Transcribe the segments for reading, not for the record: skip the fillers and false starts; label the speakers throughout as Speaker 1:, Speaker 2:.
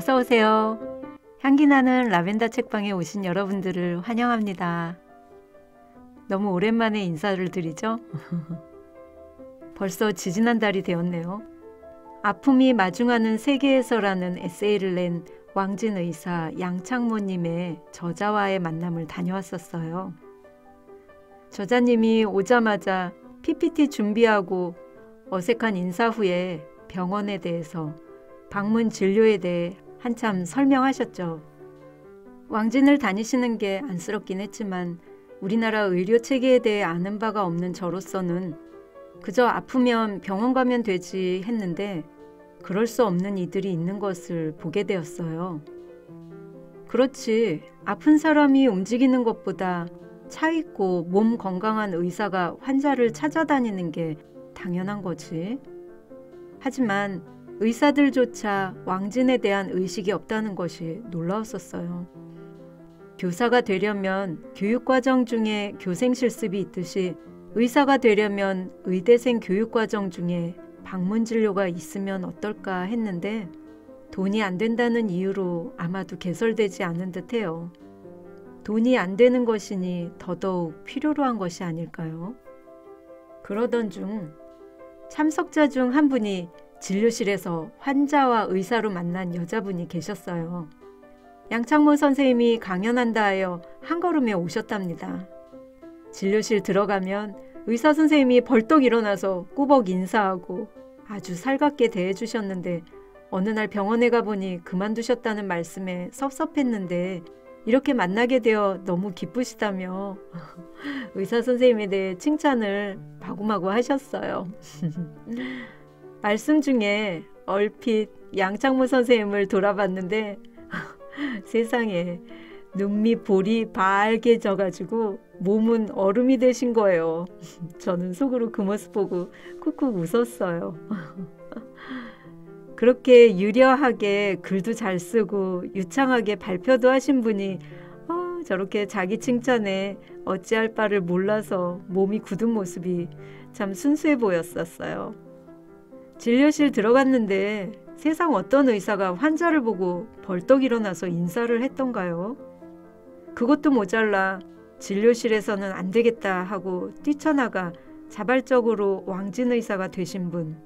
Speaker 1: 어서 오세요. 향기나는 라벤더 책방에 오신 여러분들을 환영합니다. 너무 오랜만에 인사를 드리죠? 벌써 지지난달이 되었네요. 아픔이 마중하는 세계에서라는 에세이를 낸 왕진 의사 양창모님의 저자와의 만남을 다녀왔었어요. 저자님이 오자마자 PPT 준비하고 어색한 인사 후에 병원에 대해서, 방문 진료에 대해 한참 설명하셨죠. 왕진을 다니시는 게 안쓰럽긴 했지만 우리나라 의료 체계에 대해 아는 바가 없는 저로서는 그저 아프면 병원 가면 되지 했는데 그럴 수 없는 이들이 있는 것을 보게 되었어요. 그렇지, 아픈 사람이 움직이는 것보다 차 있고 몸 건강한 의사가 환자를 찾아다니는 게 당연한 거지. 하지만 의사들조차 왕진에 대한 의식이 없다는 것이 놀라웠었어요. 교사가 되려면 교육과정 중에 교생 실습이 있듯이 의사가 되려면 의대생 교육과정 중에 방문 진료가 있으면 어떨까 했는데 돈이 안 된다는 이유로 아마도 개설되지 않은 듯해요. 돈이 안 되는 것이니 더더욱 필요로 한 것이 아닐까요? 그러던 중 참석자 중 한 분이 진료실에서 환자와 의사로 만난 여자분이 계셨어요. 양창모 선생님이 강연한다 하여 한 걸음에 오셨답니다. 진료실 들어가면 의사 선생님이 벌떡 일어나서 꾸벅 인사하고 아주 살갑게 대해주셨는데 어느 날 병원에 가보니 그만두셨다는 말씀에 섭섭했는데 이렇게 만나게 되어 너무 기쁘시다며 의사 선생님에 대해 칭찬을 마구마구 하셨어요. 말씀 중에 얼핏 양창모 선생님을 돌아봤는데 세상에 눈밑 볼이 빨개져가지고 몸은 얼음이 되신 거예요. 저는 속으로 그 모습 보고 쿡쿡 웃었어요. 그렇게 유려하게 글도 잘 쓰고 유창하게 발표도 하신 분이 저렇게 자기 칭찬에 어찌할 바를 몰라서 몸이 굳은 모습이 참 순수해 보였었어요. 진료실 들어갔는데 세상 어떤 의사가 환자를 보고 벌떡 일어나서 인사를 했던가요? 그것도 모자라 진료실에서는 안 되겠다 하고 뛰쳐나가 자발적으로 왕진 의사가 되신 분.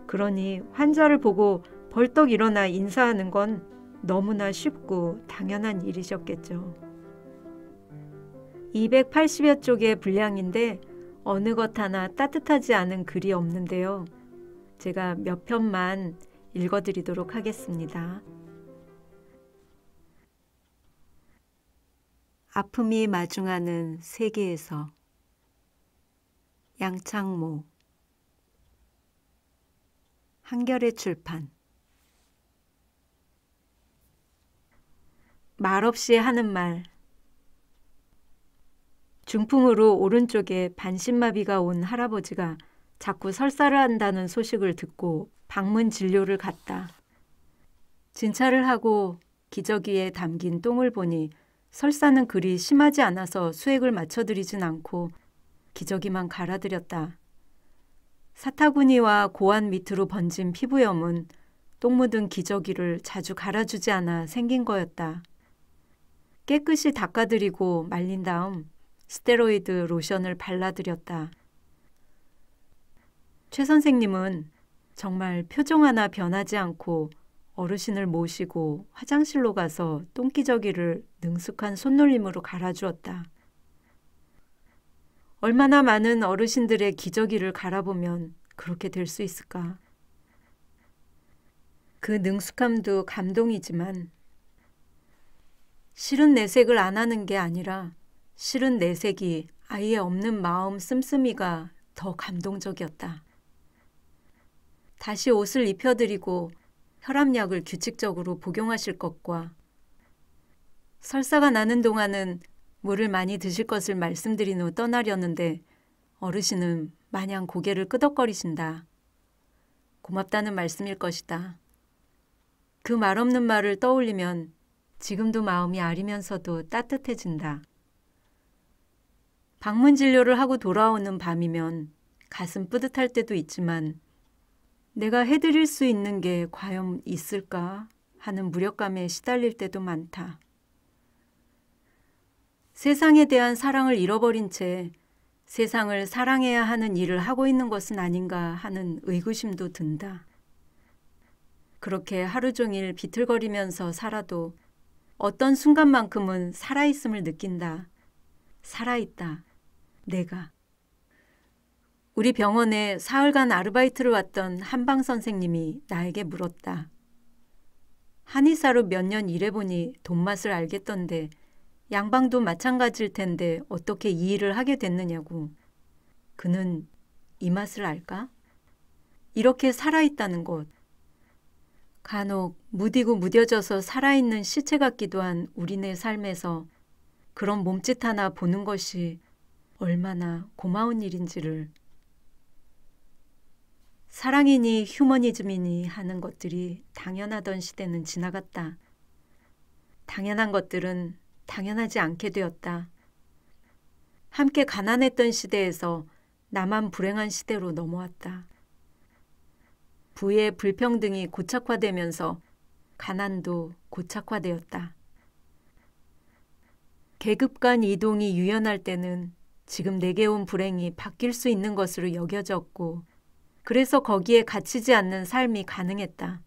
Speaker 1: 그러니 환자를 보고 벌떡 일어나 인사하는 건 너무나 쉽고 당연한 일이셨겠죠. 280여 쪽의 분량인데 어느 것 하나 따뜻하지 않은 글이 없는데요. 제가 몇 편만 읽어드리도록 하겠습니다. 아픔이 마중하는 세계에서 양창모 한겨레 출판. 말없이 하는 말. 중풍으로 오른쪽에 반신마비가 온 할아버지가 자꾸 설사를 한다는 소식을 듣고 방문 진료를 갔다. 진찰을 하고 기저귀에 담긴 똥을 보니 설사는 그리 심하지 않아서 수액을 맞춰드리진 않고 기저귀만 갈아드렸다. 사타구니와 고환 밑으로 번진 피부염은 똥 묻은 기저귀를 자주 갈아주지 않아 생긴 거였다. 깨끗이 닦아드리고 말린 다음 스테로이드 로션을 발라드렸다. 최 선생님은 정말 표정 하나 변하지 않고 어르신을 모시고 화장실로 가서 똥기저귀를 능숙한 손놀림으로 갈아주었다. 얼마나 많은 어르신들의 기저귀를 갈아보면 그렇게 될 수 있을까? 그 능숙함도 감동이지만 싫은 내색을 안 하는 게 아니라 싫은 내색이 아예 없는 마음 씀씀이가 더 감동적이었다. 다시 옷을 입혀드리고 혈압약을 규칙적으로 복용하실 것과 설사가 나는 동안은 물을 많이 드실 것을 말씀드린 후 떠나려는데 어르신은 마냥 고개를 끄덕거리신다. 고맙다는 말씀일 것이다. 그 말 없는 말을 떠올리면 지금도 마음이 아리면서도 따뜻해진다. 방문 진료를 하고 돌아오는 밤이면 가슴 뿌듯할 때도 있지만 내가 해드릴 수 있는 게 과연 있을까 하는 무력감에 시달릴 때도 많다. 세상에 대한 사랑을 잃어버린 채 세상을 사랑해야 하는 일을 하고 있는 것은 아닌가 하는 의구심도 든다. 그렇게 하루 종일 비틀거리면서 살아도 어떤 순간만큼은 살아있음을 느낀다. 살아있다. 내가. 우리 병원에 사흘간 아르바이트를 왔던 한방 선생님이 나에게 물었다. 한의사로 몇 년 일해보니 돈맛을 알겠던데 양방도 마찬가지일 텐데 어떻게 이 일을 하게 됐느냐고. 그는 이 맛을 알까? 이렇게 살아있다는 것. 간혹 무디고 무뎌져서 살아있는 시체 같기도 한 우리네 삶에서 그런 몸짓 하나 보는 것이 얼마나 고마운 일인지를. 사랑이니 휴머니즘이니 하는 것들이 당연하던 시대는 지나갔다. 당연한 것들은 당연하지 않게 되었다. 함께 가난했던 시대에서 나만 불행한 시대로 넘어왔다. 부의 불평등이 고착화되면서 가난도 고착화되었다. 계급 간 이동이 유연할 때는 지금 내게 온 불행이 바뀔 수 있는 것으로 여겨졌고 그래서 거기에 갇히지 않는 삶이 가능했다.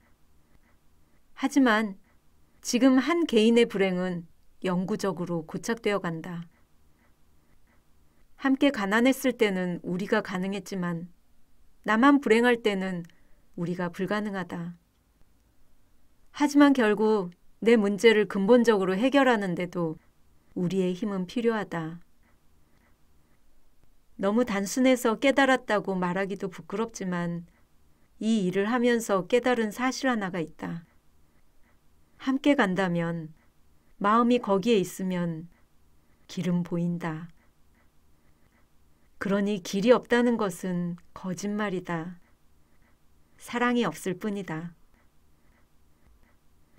Speaker 1: 하지만 지금 한 개인의 불행은 영구적으로 고착되어 간다. 함께 가난했을 때는 우리가 가능했지만 나만 불행할 때는 우리가 불가능하다. 하지만 결국 내 문제를 근본적으로 해결하는데도 우리의 힘은 필요하다. 너무 단순해서 깨달았다고 말하기도 부끄럽지만 이 일을 하면서 깨달은 사실 하나가 있다. 함께 간다면, 마음이 거기에 있으면 길은 보인다. 그러니 길이 없다는 것은 거짓말이다. 사랑이 없을 뿐이다.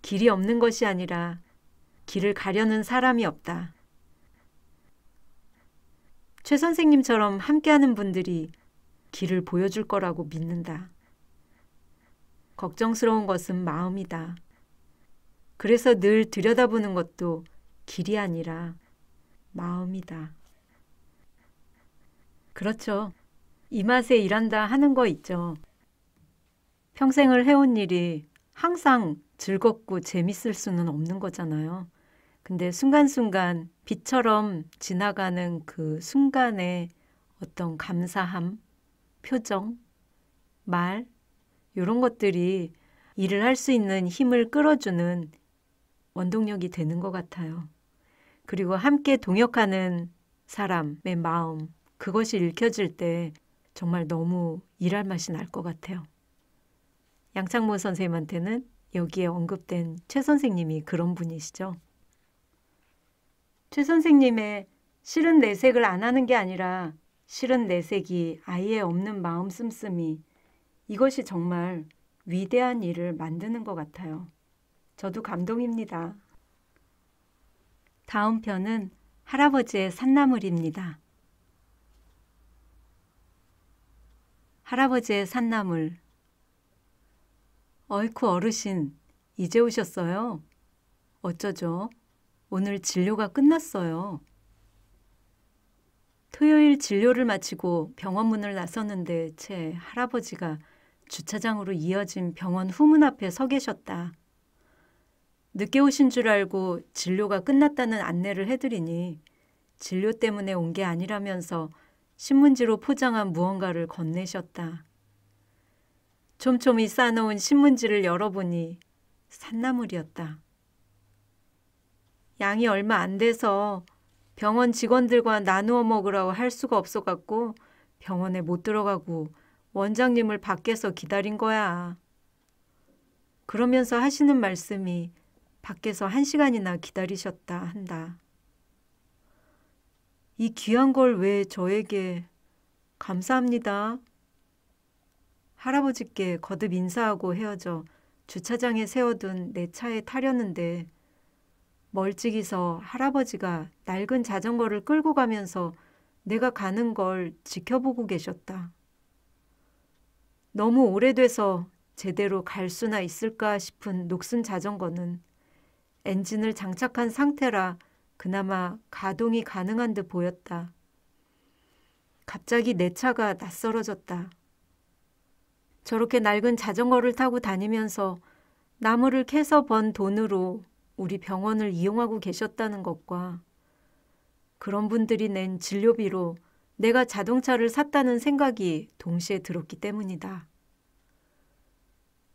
Speaker 1: 길이 없는 것이 아니라 길을 가려는 사람이 없다. 최 선생님처럼 함께하는 분들이 길을 보여줄 거라고 믿는다. 걱정스러운 것은 마음이다. 그래서 늘 들여다보는 것도 길이 아니라 마음이다. 그렇죠. 이 맛에 일한다 하는 거 있죠. 평생을 해온 일이 항상 즐겁고 재밌을 수는 없는 거잖아요. 근데 순간순간 빛처럼 지나가는 그 순간의 어떤 감사함, 표정, 말, 이런 것들이 일을 할 수 있는 힘을 끌어주는 원동력이 되는 것 같아요. 그리고 함께 동역하는 사람의 마음, 그것이 읽혀질 때 정말 너무 일할 맛이 날 것 같아요. 양창모 선생님한테는 여기에 언급된 최 선생님이 그런 분이시죠. 최 선생님의 실은 내색을 안 하는 게 아니라 실은 내색이 아예 없는 마음 씀씀이, 이것이 정말 위대한 일을 만드는 것 같아요. 저도 감동입니다. 다음 편은 할아버지의 산나물입니다. 할아버지의 산나물. 어이쿠 어르신, 이제 오셨어요? 어쩌죠? 오늘 진료가 끝났어요. 토요일 진료를 마치고 병원 문을 나섰는데 제 할아버지가 주차장으로 이어진 병원 후문 앞에 서 계셨다. 늦게 오신 줄 알고 진료가 끝났다는 안내를 해드리니 진료 때문에 온 게 아니라면서 신문지로 포장한 무언가를 건네셨다. 촘촘히 싸놓은 신문지를 열어보니 산나물이었다. 양이 얼마 안 돼서 병원 직원들과 나누어 먹으라고 할 수가 없어갖고 병원에 못 들어가고 원장님을 밖에서 기다린 거야. 그러면서 하시는 말씀이 밖에서 1시간이나 기다리셨다 한다. 이 귀한 걸 왜 저에게. 감사합니다. 할아버지께 거듭 인사하고 헤어져 주차장에 세워둔 내 차에 타려는데 멀찍이서 할아버지가 낡은 자전거를 끌고 가면서 내가 가는 걸 지켜보고 계셨다. 너무 오래돼서 제대로 갈 수나 있을까 싶은 녹슨 자전거는 엔진을 장착한 상태라 그나마 가동이 가능한 듯 보였다. 갑자기 내 차가 낯설어졌다. 저렇게 낡은 자전거를 타고 다니면서 나무를 캐서 번 돈으로 우리 병원을 이용하고 계셨다는 것과 그런 분들이 낸 진료비로 내가 자동차를 샀다는 생각이 동시에 들었기 때문이다.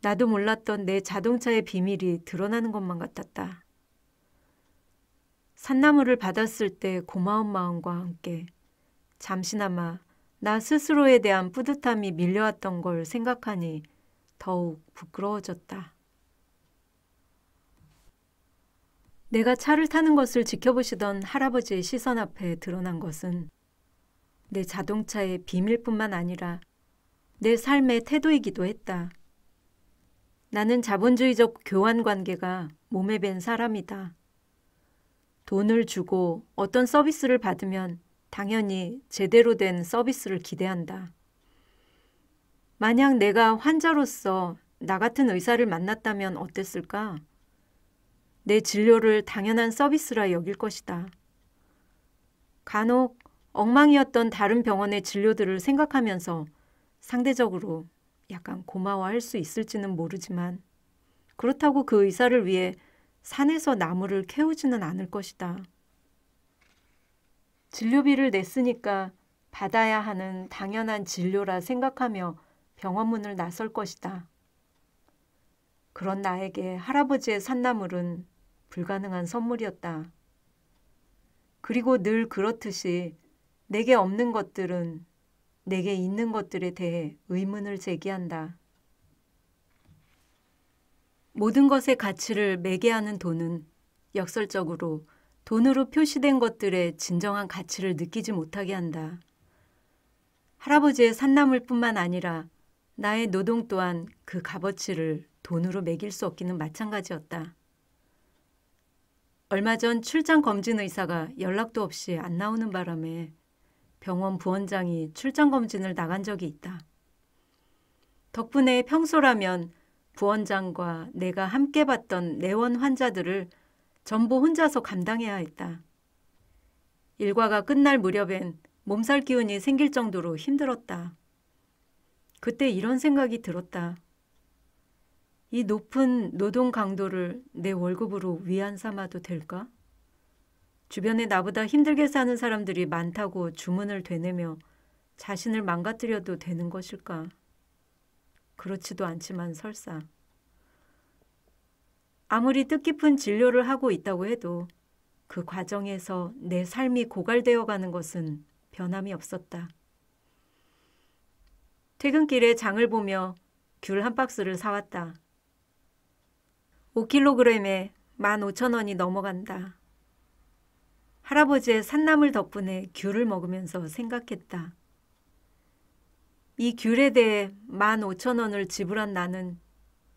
Speaker 1: 나도 몰랐던 내 자동차의 비밀이 드러나는 것만 같았다. 산나물을 받았을 때 고마운 마음과 함께 잠시나마 나 스스로에 대한 뿌듯함이 밀려왔던 걸 생각하니 더욱 부끄러워졌다. 내가 차를 타는 것을 지켜보시던 할아버지의 시선 앞에 드러난 것은 내 자동차의 비밀뿐만 아니라 내 삶의 태도이기도 했다. 나는 자본주의적 교환 관계가 몸에 밴 사람이다. 돈을 주고 어떤 서비스를 받으면 당연히 제대로 된 서비스를 기대한다. 만약 내가 환자로서 나 같은 의사를 만났다면 어땠을까? 내 진료를 당연한 서비스라 여길 것이다. 간혹 엉망이었던 다른 병원의 진료들을 생각하면서 상대적으로 약간 고마워할 수 있을지는 모르지만 그렇다고 그 의사를 위해 산에서 나무를 캐우지는 않을 것이다. 진료비를 냈으니까 받아야 하는 당연한 진료라 생각하며 병원 문을 나설 것이다. 그런 나에게 할아버지의 산나물은 불가능한 선물이었다. 그리고 늘 그렇듯이 내게 없는 것들은 내게 있는 것들에 대해 의문을 제기한다. 모든 것의 가치를 매개하는 돈은 역설적으로 돈으로 표시된 것들의 진정한 가치를 느끼지 못하게 한다. 할아버지의 산나물뿐만 아니라 나의 노동 또한 그 값어치를 돈으로 매길 수 없기는 마찬가지였다. 얼마 전 출장 검진 의사가 연락도 없이 안 나오는 바람에 병원 부원장이 출장 검진을 나간 적이 있다. 덕분에 평소라면 부원장과 내가 함께 봤던 내원 환자들을 전부 혼자서 감당해야 했다. 일과가 끝날 무렵엔 몸살 기운이 생길 정도로 힘들었다. 그때 이런 생각이 들었다. 이 높은 노동 강도를 내 월급으로 위안 삼아도 될까? 주변에 나보다 힘들게 사는 사람들이 많다고 주문을 되뇌며 자신을 망가뜨려도 되는 것일까? 그렇지도 않지만 설사. 아무리 뜻깊은 진료를 하고 있다고 해도 그 과정에서 내 삶이 고갈되어 가는 것은 변함이 없었다. 퇴근길에 장을 보며 귤 한 박스를 사왔다. 5kg에 15,000원이 넘어간다. 할아버지의 산나물 덕분에 귤을 먹으면서 생각했다. 이 귤에 대해 15,000원을 지불한 나는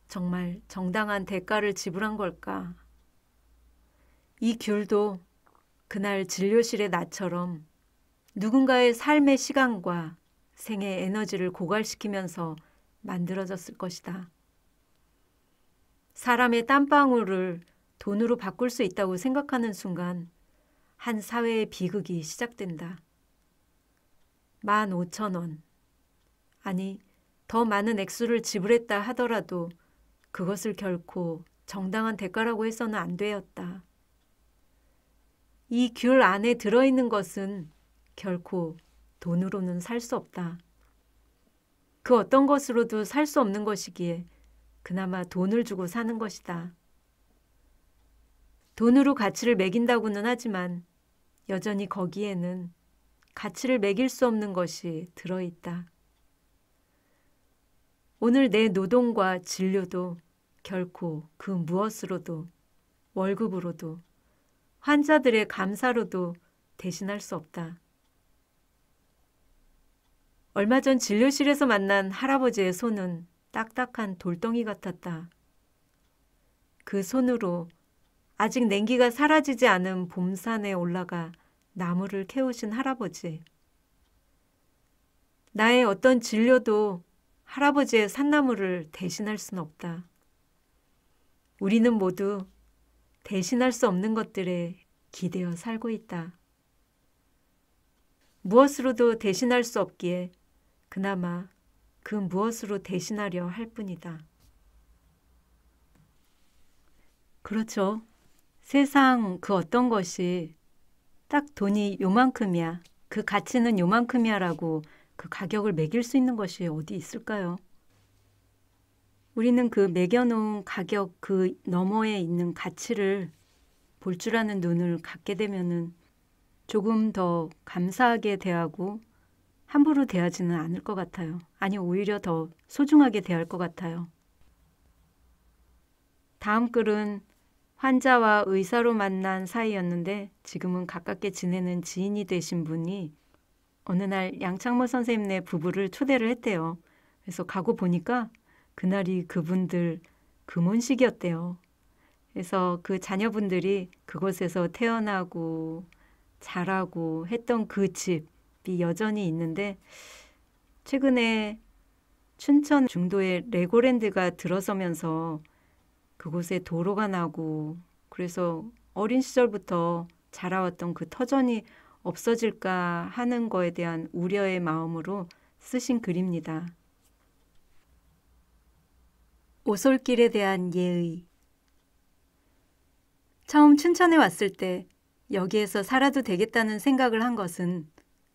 Speaker 1: 정말 정당한 대가를 지불한 걸까? 이 귤도 그날 진료실의 나처럼 누군가의 삶의 시간과 생의 에너지를 고갈시키면서 만들어졌을 것이다. 사람의 땀방울을 돈으로 바꿀 수 있다고 생각하는 순간 한 사회의 비극이 시작된다. 15,000원. 아니, 더 많은 액수를 지불했다 하더라도 그것을 결코 정당한 대가라고 해서는 안 되었다. 이 귤 안에 들어있는 것은 결코 돈으로는 살 수 없다. 그 어떤 것으로도 살 수 없는 것이기에 그나마 돈을 주고 사는 것이다. 돈으로 가치를 매긴다고는 하지만 여전히 거기에는 가치를 매길 수 없는 것이 들어있다. 오늘 내 노동과 진료도 결코 그 무엇으로도 월급으로도 환자들의 감사로도 대신할 수 없다. 얼마 전 진료실에서 만난 할아버지의 손은 딱딱한 돌덩이 같았다. 그 손으로 아직 냉기가 사라지지 않은 봄산에 올라가 나무를 캐우신 할아버지. 나의 어떤 진료도 할아버지의 산나물을 대신할 수는 없다. 우리는 모두 대신할 수 없는 것들에 기대어 살고 있다. 무엇으로도 대신할 수 없기에 그나마 그 무엇으로 대신하려 할 뿐이다. 그렇죠. 세상 그 어떤 것이 딱 돈이 요만큼이야, 그 가치는 요만큼이야 라고 그 가격을 매길 수 있는 것이 어디 있을까요? 우리는 그 매겨놓은 가격 그 너머에 있는 가치를 볼 줄 아는 눈을 갖게 되면은 조금 더 감사하게 대하고 함부로 대하지는 않을 것 같아요. 아니, 오히려 더 소중하게 대할 것 같아요. 다음 글은 환자와 의사로 만난 사이였는데 지금은 가깝게 지내는 지인이 되신 분이 어느 날 양창모 선생님네 부부를 초대를 했대요. 그래서 가고 보니까 그날이 그분들 금혼식이었대요. 그래서 그 자녀분들이 그곳에서 태어나고 자라고 했던 그 집이 여전히 있는데 최근에 춘천 중도에 레고랜드가 들어서면서 그곳에 도로가 나고 그래서 어린 시절부터 자라왔던 그 터전이 없어질까 하는 거에 대한 우려의 마음으로 쓰신 글입니다. 오솔길에 대한 예의. 처음 춘천에 왔을 때 여기에서 살아도 되겠다는 생각을 한 것은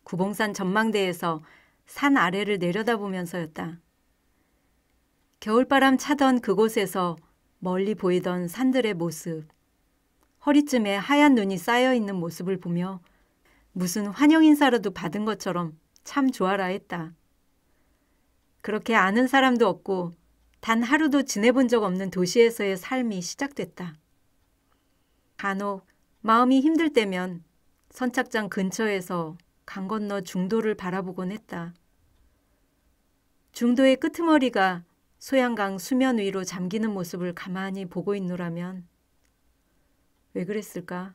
Speaker 1: 구봉산 전망대에서 산 아래를 내려다보면서였다. 겨울바람 차던 그곳에서 멀리 보이던 산들의 모습, 허리쯤에 하얀 눈이 쌓여있는 모습을 보며 무슨 환영 인사라도 받은 것처럼 참 좋아라 했다. 그렇게 아는 사람도 없고 단 하루도 지내본 적 없는 도시에서의 삶이 시작됐다. 간혹 마음이 힘들 때면 선착장 근처에서 강 건너 중도를 바라보곤 했다. 중도의 끄트머리가 소양강 수면 위로 잠기는 모습을 가만히 보고 있노라면 왜 그랬을까?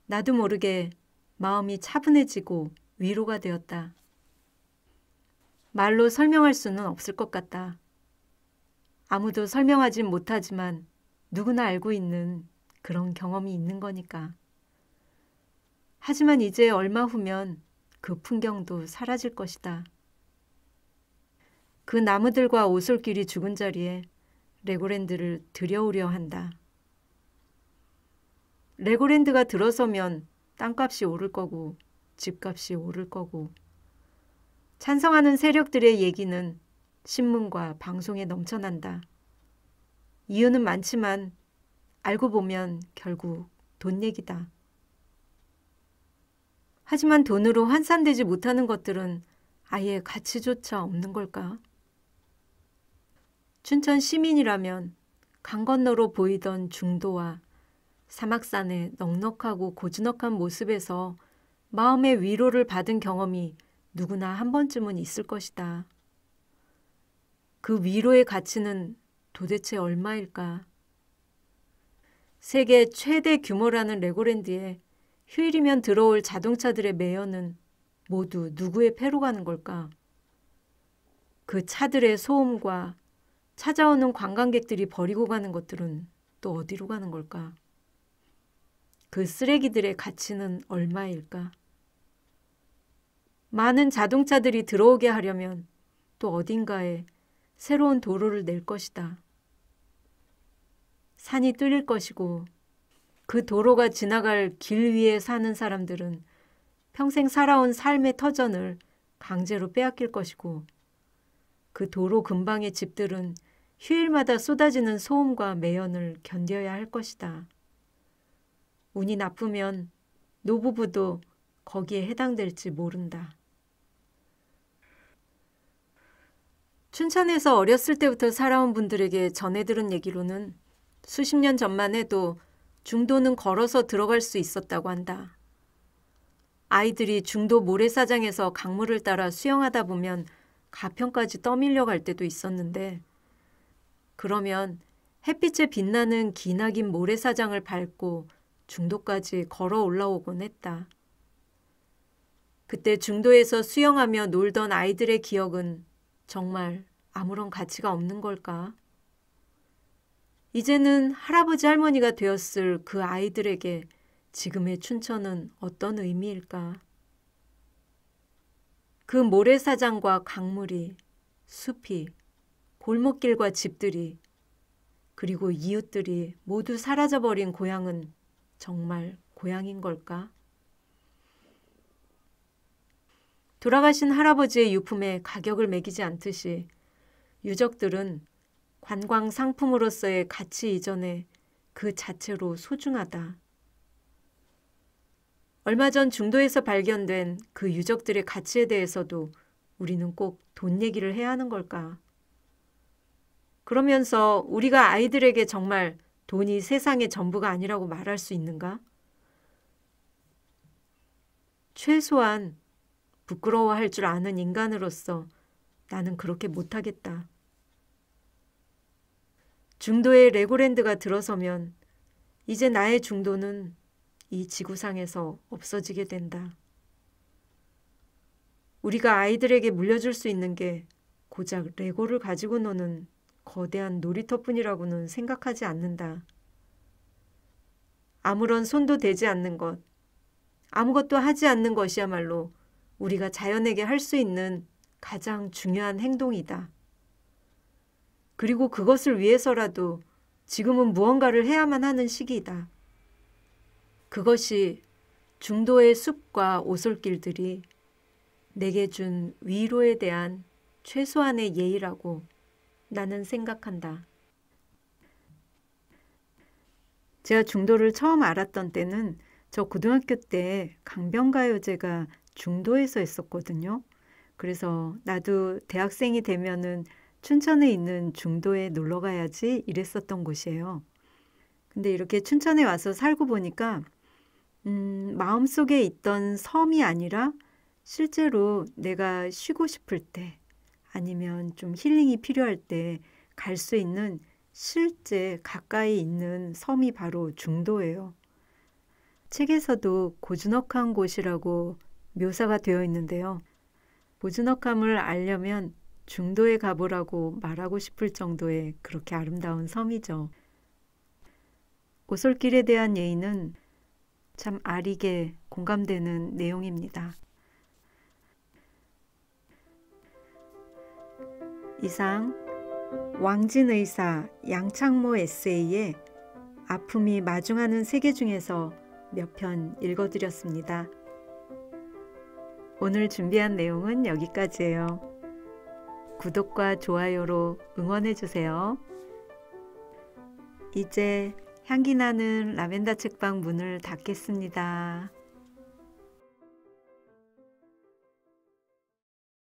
Speaker 1: 나도 모르게 마음이 차분해지고 위로가 되었다. 말로 설명할 수는 없을 것 같다. 아무도 설명하진 못하지만 누구나 알고 있는 그런 경험이 있는 거니까. 하지만 이제 얼마 후면 그 풍경도 사라질 것이다. 그 나무들과 오솔길이 죽은 자리에 레고랜드를 들여오려 한다. 레고랜드가 들어서면 땅값이 오를 거고 집값이 오를 거고 찬성하는 세력들의 얘기는 신문과 방송에 넘쳐난다. 이유는 많지만 알고 보면 결국 돈 얘기다. 하지만 돈으로 환산되지 못하는 것들은 아예 가치조차 없는 걸까? 춘천 시민이라면 강 건너로 보이던 중도와 사막산의 넉넉하고 고즈넉한 모습에서 마음의 위로를 받은 경험이 누구나 한 번쯤은 있을 것이다. 그 위로의 가치는 도대체 얼마일까? 세계 최대 규모라는 레고랜드에 휴일이면 들어올 자동차들의 매연은 모두 누구의 패로 가는 걸까? 그 차들의 소음과 찾아오는 관광객들이 버리고 가는 것들은 또 어디로 가는 걸까? 그 쓰레기들의 가치는 얼마일까? 많은 자동차들이 들어오게 하려면 또 어딘가에 새로운 도로를 낼 것이다. 산이 뚫릴 것이고 그 도로가 지나갈 길 위에 사는 사람들은 평생 살아온 삶의 터전을 강제로 빼앗길 것이고 그 도로 근방의 집들은 휴일마다 쏟아지는 소음과 매연을 견뎌야 할 것이다. 운이 나쁘면 노부부도 거기에 해당될지 모른다. 춘천에서 어렸을 때부터 살아온 분들에게 전해들은 얘기로는 수십 년 전만 해도 중도는 걸어서 들어갈 수 있었다고 한다. 아이들이 중도 모래사장에서 강물을 따라 수영하다 보면 가평까지 떠밀려 갈 때도 있었는데 그러면 햇빛에 빛나는 기나긴 모래사장을 밟고 중도까지 걸어 올라오곤 했다. 그때 중도에서 수영하며 놀던 아이들의 기억은 정말 아무런 가치가 없는 걸까? 이제는 할아버지 할머니가 되었을 그 아이들에게 지금의 춘천은 어떤 의미일까? 그 모래사장과 강물이, 숲이, 골목길과 집들이, 그리고 이웃들이 모두 사라져버린 고향은 정말 고향인 걸까? 돌아가신 할아버지의 유품에 가격을 매기지 않듯이 유적들은 관광 상품으로서의 가치 이전에 그 자체로 소중하다. 얼마 전 중도에서 발견된 그 유적들의 가치에 대해서도 우리는 꼭 돈 얘기를 해야 하는 걸까? 그러면서 우리가 아이들에게 정말 돈이 세상의 전부가 아니라고 말할 수 있는가? 최소한 부끄러워할 줄 아는 인간으로서 나는 그렇게 못하겠다. 중도에 레고랜드가 들어서면 이제 나의 중도는 이 지구상에서 없어지게 된다. 우리가 아이들에게 물려줄 수 있는 게 고작 레고를 가지고 노는 거대한 놀이터뿐이라고는 생각하지 않는다. 아무런 손도 대지 않는 것, 아무것도 하지 않는 것이야말로 우리가 자연에게 할 수 있는 가장 중요한 행동이다. 그리고 그것을 위해서라도 지금은 무언가를 해야만 하는 시기이다. 그것이 중도의 숲과 오솔길들이 내게 준 위로에 대한 최소한의 예의라고 나는 생각한다. 제가 중도를 처음 알았던 때는 저 고등학교 때 강변가요제가 중도에서 했었거든요. 그래서 나도 대학생이 되면은 춘천에 있는 중도에 놀러 가야지 이랬었던 곳이에요. 근데 이렇게 춘천에 와서 살고 보니까 마음속에 있던 섬이 아니라 실제로 내가 쉬고 싶을 때 아니면 좀 힐링이 필요할 때 갈 수 있는 실제 가까이 있는 섬이 바로 중도예요. 책에서도 고즈넉한 곳이라고 묘사가 되어 있는데요. 고즈넉함을 알려면 중도에 가보라고 말하고 싶을 정도의 그렇게 아름다운 섬이죠. 오솔길에 대한 예의는 참 아리게 공감되는 내용입니다. 이상 왕진의사 양창모 에세이의 아픔이 마중하는 세계 중에서 몇 편 읽어드렸습니다. 오늘 준비한 내용은 여기까지예요. 구독과 좋아요로 응원해주세요. 이제 향기나는 라벤더 책방 문을 닫겠습니다.